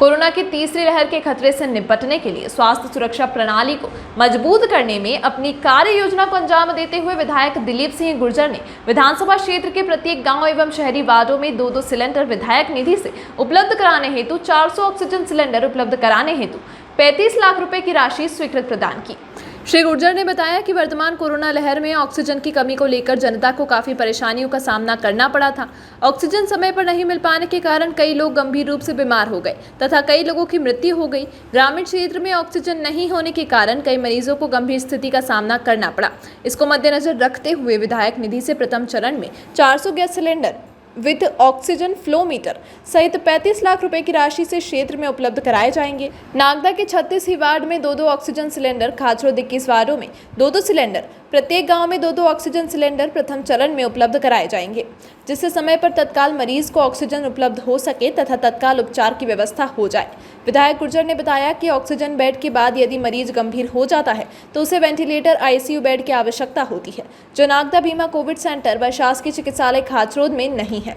Corona की तीसरी लहर के खतरे से निपटने के लिए स्वास्थ्य सुरक्षा प्रणाली को मजबूत करने में अपनी कार्य योजना को अंजाम देते हुए विधायक दिलीप सिंह गुर्जर ने विधानसभा क्षेत्र के प्रत्येक गांव एवं शहरी वार्डों में 2-2 सिलेंडर विधायक निधि से उपलब्ध कराने हेतु 400 ऑक्सीजन सिलेंडर उपलब्ध कराने हेतु 35 लाख रुपए की राशि स्वीकृत प्रदान की। श्री गुर्जर ने बताया कि वर्तमान कोरोना लहर में ऑक्सीजन की कमी को लेकर जनता को काफी परेशानियों का सामना करना पड़ा था। ऑक्सीजन समय पर नहीं मिल पाने के कारण कई लोग गंभीर रूप से बीमार हो गए तथा कई लोगों की मृत्यु हो गई। ग्रामीण क्षेत्र में ऑक्सीजन नहीं होने के कारण कई मरीजों को गंभीर स्थिति का सामना करना पड़ा। इसको मद्देनजर रखते हुए विधायक निधि से प्रथम चरण में 400 gas cylinder with oxygen flow meter सहित 35 लाख रुपए की राशि से क्षेत्र में उपलब्ध कराए जाएंगे। नागदा के 36 ही वार्ड में 2-2 ऑक्सीजन सिलेंडर, खाचरोद 21 वार्डों में 2-2 सिलेंडर, प्रत्येक गांव में 2-2 ऑक्सीजन सिलेंडर प्रथम चरण में उपलब्ध कराए जाएंगे, जिससे समय पर तत्काल मरीज को ऑक्सीजन उपलब्ध हो सके तथा तत्काल उपचार की व्यवस्था हो जाए। विधायक गुर्जर ने बताया कि ऑक्सीजन बेड के बाद यदि मरीज गंभीर हो जाता है तो उसे वेंटिलेटर आईसीयू बेड की आवश्यकता होती है, जो नागदा भीमा कोविड सेंटर व शासकीय चिकित्सालय खाचरोद में नहीं है,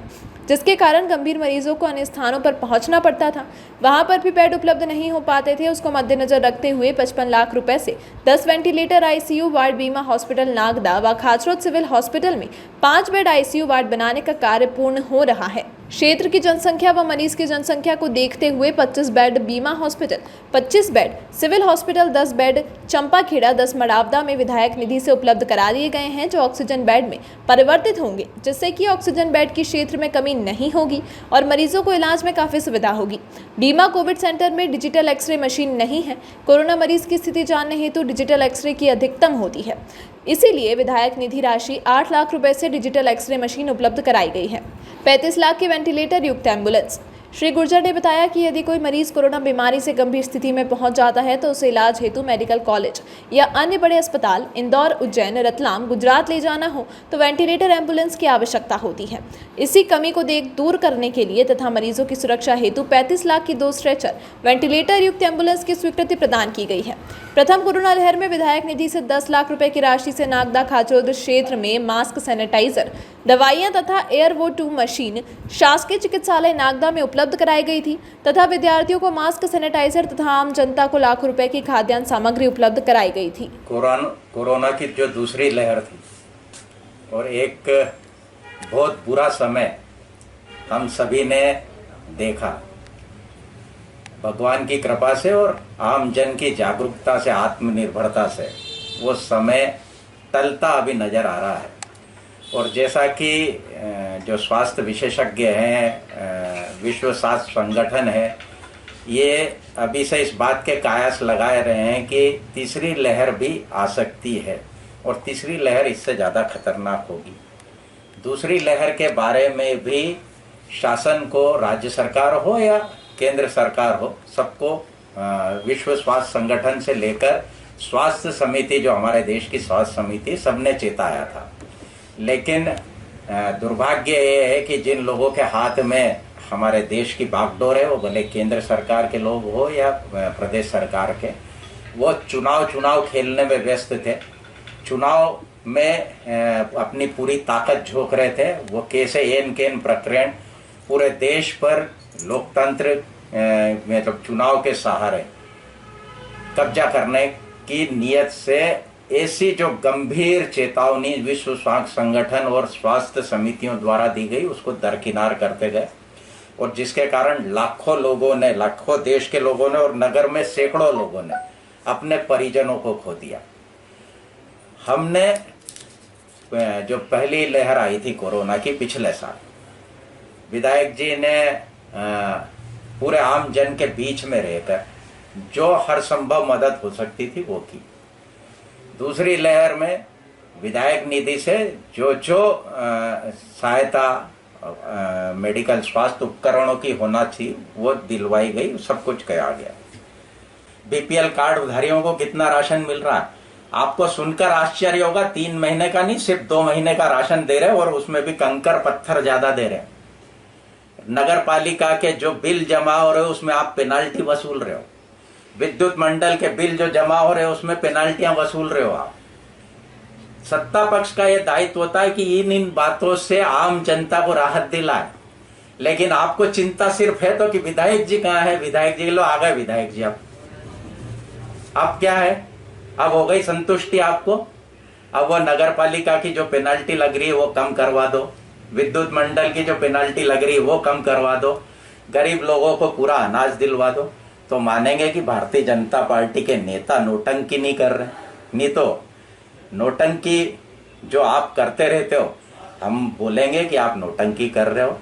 जिसके कारण गंभीर मरीजों को अन्य स्थानों पर पहुंचना पड़ता था। वहां पर भी बेड उपलब्ध नहीं हो पाते थे। उसको मद्देनजर रखते हुए 55 लाख रुपए से 10 वेंटिलेटर आईसीयू वार्ड बीमा हॉस्पिटल नागदा व खाचरोद सिविल हॉस्पिटल में 5 बेड आईसीयू वार्ड बनाने का कार्य पूर्ण हो रहा है। क्षेत्र की जनसंख्या व मरीज की जनसंख्या को देखते हुए 25 बेड बीमा hospital, 25 bed civil hospital, 10 bed Champakheda, 10 Madavda में विधायक निधि से उपलब्ध करा दिए गए हैं, जो ऑक्सीजन बेड में परिवर्तित होंगे, जिससे कि ऑक्सीजन बेड की क्षेत्र में कमी नहीं होगी और मरीजों को इलाज में काफी सुविधा होगी। बीमा कोविड सेंटर में डिजिटल एक्सरे मशीन नहीं है। कोरोना मरीज की स्थिति जानने हेतु डिजिटल एक्सरे की अधिकतम होती है, इसीलिए विधायक निधि राशि 8 लाख रुपए से डिजिटल एक्सरे मशीन उपलब्ध कराई गई है। 35 लाख की वेंटिलेटर युक्त एम्बुलेंस। श्री गुर्जर ने बताया कि यदि कोई मरीज कोरोना बीमारी से गंभीर स्थिति में पहुंच जाता है तो उसे इलाज हेतु मेडिकल कॉलेज या अन्य बड़े अस्पताल इंदौर, उज्जैन, रतलाम, गुजरात ले जाना हो तो वेंटिलेटर एम्बुलेंस की आवश्यकता होती है। इसी कमी को दूर करने के लिए तथा मरीजों की सुरक्षा हेतु 35 लाख की 2 स्ट्रेचर वेंटिलेटर युक्त एम्बुलेंस की स्वीकृति प्रदान की गई है। प्रथम कोरोना लहर में विधायक निधि से 10 लाख रुपए की राशि से नागदा खाचरोद क्षेत्र में मास्क, सैनिटाइजर, दवाइयां तथा एयरवो 2 मशीन शासकीय चिकित्सालय नागदा में उपलब्ध कराई गई थी तथा विद्यार्थियों को मास्क, सैनिटाइजर तथा आम जनता को लाखों रुपए की खाद्यान्न सामग्री उपलब्ध कराई गई थी। कोरोना की जो दूसरी लहर थी और एक बहुत बुरा समय हम सभी ने देखा। भगवान की कृपा से और आम जन की जागरूकता से, आत्मनिर्भरता से वो समय टलता अभी नजर आ रहा है। और जैसा कि जो स्वास्थ्य विशेषज्ञ हैं, विश्व स्वास्थ्य संगठन है, ये अभी से इस बात के कयास लगाए रहे हैं कि तीसरी लहर भी आ सकती है और तीसरी लहर इससे ज़्यादा खतरनाक होगी। दूसरी लहर के बारे में भी शासन को, राज्य सरकार हो या केंद्र सरकार हो, सबको विश्व स्वास्थ्य संगठन से लेकर स्वास्थ्य समिति, जो हमारे देश की स्वास्थ्य समिति, सबने चेताया था। लेकिन दुर्भाग्य ये है कि जिन लोगों के हाथ में हमारे देश की बागडोर है, वो भले केंद्र सरकार के लोग हो या प्रदेश सरकार के, वो चुनाव खेलने में व्यस्त थे। चुनाव में अपनी पूरी ताकत झोंक रहे थे। वो कैसे एन केन प्रकरण पूरे देश पर लोकतंत्र मतलब चुनाव के सहारे कब्जा करने की नीयत से ऐसी जो गंभीर चेतावनी विश्व स्वास्थ्य संगठन और स्वास्थ्य समितियों द्वारा दी गई, उसको दरकिनार करते गए और जिसके कारण लाखों लोगों ने, लाखों देश के लोगों ने और नगर में सैकड़ों लोगों ने अपने परिजनों को खो दिया। हमने जो पहली लहर आई थी कोरोना की पिछले साल, विधायक जी ने पूरे आम जन के बीच में रहकर जो हर संभव मदद हो सकती थी वो की। दूसरी लहर में विधायक निधि से जो सहायता मेडिकल स्वास्थ्य उपकरणों की होना थी वो दिलवाई गई, सब कुछ किया गया। बीपीएल कार्ड धारियों को कितना राशन मिल रहा है, आपको सुनकर आश्चर्य होगा। 3 महीने का नहीं, सिर्फ 2 महीने का राशन दे रहे हैं और उसमें भी कंकर पत्थर ज्यादा दे रहे हैं। नगर पालिका के जो बिल जमा हो रहे हो उसमें आप पेनाल्टी वसूल रहे हो। विद्युत मंडल के बिल जो जमा हो रहे हो उसमें पेनाल्टियां वसूल रहे हो आप। सत्ता पक्ष का यह दायित्व होता है कि इन बातों से आम जनता को राहत दिलाए। लेकिन आपको चिंता सिर्फ है तो कि विधायक जी कहाँ है, विधायक जी लो आ गए विधायक जी। अब क्या है, अब हो गई संतुष्टि आपको। अब वो नगर पालिका की जो पेनाल्टी लग रही है वो कम करवा दो, विद्युत मंडल की जो पेनाल्टी लग रही है वो कम करवा दो, गरीब लोगों को पूरा अनाज दिलवा दो, तो मानेंगे कि भारतीय जनता पार्टी के नेता नोटंकी नहीं कर रहे। नहीं तो नोटंकी जो आप करते रहते हो, हम बोलेंगे कि आप नोटंकी कर रहे हो।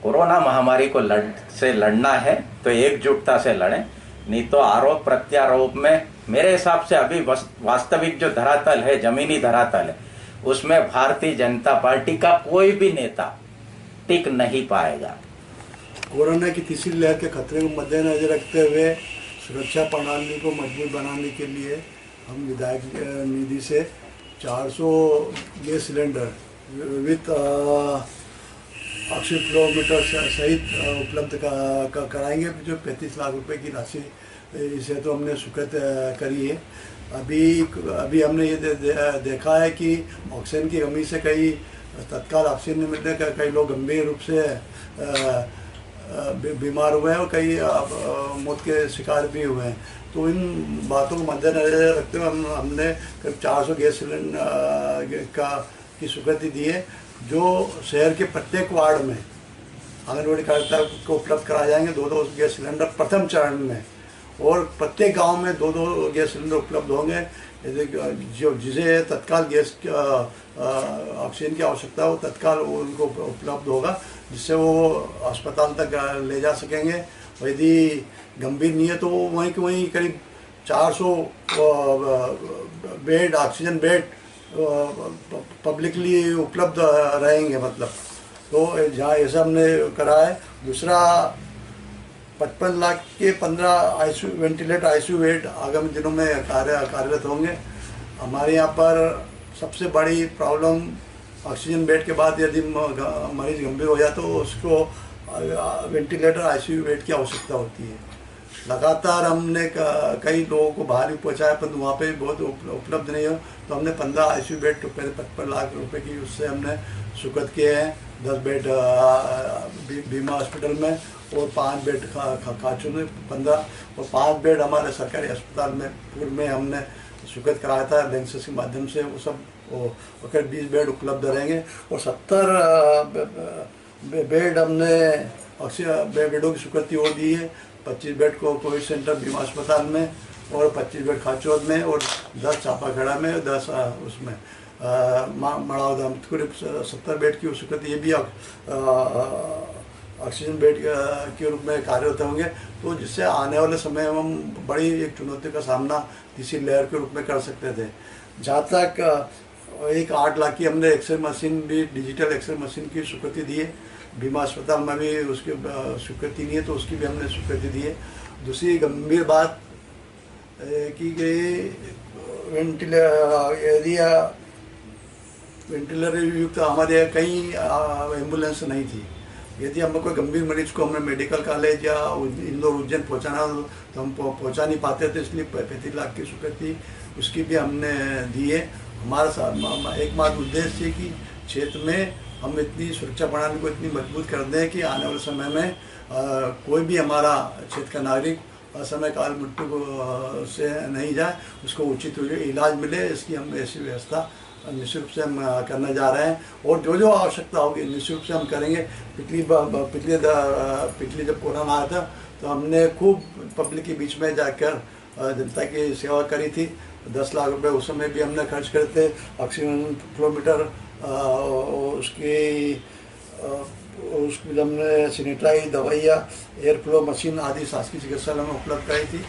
कोरोना महामारी को लड़ना है तो एकजुटता से लड़ें, नहीं तो आरोप प्रत्यारोप में मेरे हिसाब से अभी वास्तविक जो धरातल है, जमीनी धरातल है, उसमें भारतीय जनता पार्टी का कोई भी नेता टिक नहीं पाएगा। कोरोना की तीसरी लहर के खतरे को मद्देनजर रखते हुए सुरक्षा प्रणाली को मजबूत बनाने के लिए हम विधायक निधि से 400 gas cylinder with oxygen kilometre सहित उपलब्ध कराएंगे, जो 35 लाख रुपए की राशि इसे तो हमने स्वीकृत करी है। अभी हमने ये देखा है कि ऑक्सीजन की कमी से कई तत्काल ऑक्सीजन नहीं मिलने, कई लोग गंभीर रूप से बीमार हुए हैं और कई मौत के शिकार भी हुए हैं। तो इन बातों को मद्देनजर रखते हुए हमने करीब 400 गैस सिलेंडर की स्वीकृति दी है, जो शहर के प्रत्येक वार्ड में आंगनबाड़ी कार्यकर्ता को उपलब्ध कराए जाएंगे 2-2 गैस सिलेंडर प्रथम चरण में, और प्रत्येक गांव में 2-2 गैस सिलेंडर उपलब्ध होंगे। जिसे तत्काल गैस ऑक्सीजन की आवश्यकता हो तत्काल उनको उपलब्ध होगा, जिससे वो अस्पताल तक ले जा सकेंगे। यदि गंभीर नहीं है तो वहीं के वहीं करीब 400 बेड ऑक्सीजन बेड पब्लिकली उपलब्ध रहेंगे, मतलब तो जहाँ ऐसा हमने करा है। दूसरा 55 लाख के 15 आईसीयू वेंटिलेटर आईसीयू बेड आगामी दिनों में कार्यरत होंगे। हमारे यहाँ पर सबसे बड़ी प्रॉब्लम ऑक्सीजन बेड के बाद यदि मरीज गंभीर हो जाए तो उसको वेंटिलेटर आईसीयू बेड की आवश्यकता होती है। लगातार हमने कई लोगों को बाहर भी पहुँचाया, पर वहाँ पे बहुत उपलब्ध नहीं हो, तो हमने 15 आईसीयू बेड पहले 55 लाख रुपए की उससे हमने स्वीकृत किए हैं। 10 बेड बीमा हॉस्पिटल में और 5 बेड खाचू में 15 और 5 बेड हमारे सरकारी अस्पताल में पूर्व में हमने स्वीकृत कराया था लेंसेस के माध्यम से। वो सब करीब 20 बेड उपलब्ध रहेंगे और 70 बेड हमने बेडों की स्वीकृति और दी है। 25 बेड को कोविड सेंटर बीमा अस्पताल में और 25 बेड खाचौद में और 10 चापाखेड़ा में, 10 उसमें मड़ावदा में करीब 70 बेड की स्वीकृति। ये भी ऑक्सीजन बेड के रूप में कार्यरत होंगे, तो जिससे आने वाले समय में हम बड़ी एक चुनौती का सामना तीसरी लहर के रूप में कर सकते थे। जहाँ तक एक 8 लाख की हमने एक्सरे मशीन भी, डिजिटल एक्सरे मशीन की स्वीकृति दी है। बीमा अस्पताल में भी उसकी स्वीकृति नहीं है, तो उसकी भी हमने स्वीकृति दी है। दूसरी गंभीर बात की गई वेंटिलेटर युक्त हमारे कई एम्बुलेंस नहीं थी। यदि हमें कोई गंभीर मरीज को हमें मेडिकल कॉलेज या इंदौर उज्जैन पहुंचाना तो हम पहुंचा नहीं पाते थे, इसलिए 35 लाख की स्वीकृति उसकी भी हमने दी है। हमारा एकमात्र उद्देश्य है कि क्षेत्र में हम इतनी सुरक्षा प्रणाली को इतनी मजबूत कर दें कि आने वाले समय में कोई भी हमारा क्षेत्र का नागरिक असमय काल मृत्यु से नहीं जाए, उसको उचित इलाज मिले। इसकी हम ऐसी व्यवस्था निश्चित रूप से हम करने जा रहे हैं और जो आवश्यकता होगी निश्चित रूप से हम करेंगे। पिछली जब कोरोना आया था तो हमने खूब पब्लिक के बीच में जाकर जनता की सेवा करी थी। 10 लाख रुपए उस समय भी हमने खर्च करे थे। ऑक्सीजन किलोमीटर उसकी हमने सैनिटाइज दवाइयाँ, एयर फ्लो मशीन आदि शासकीय चिकित्सालय में उपलब्ध कराई थी।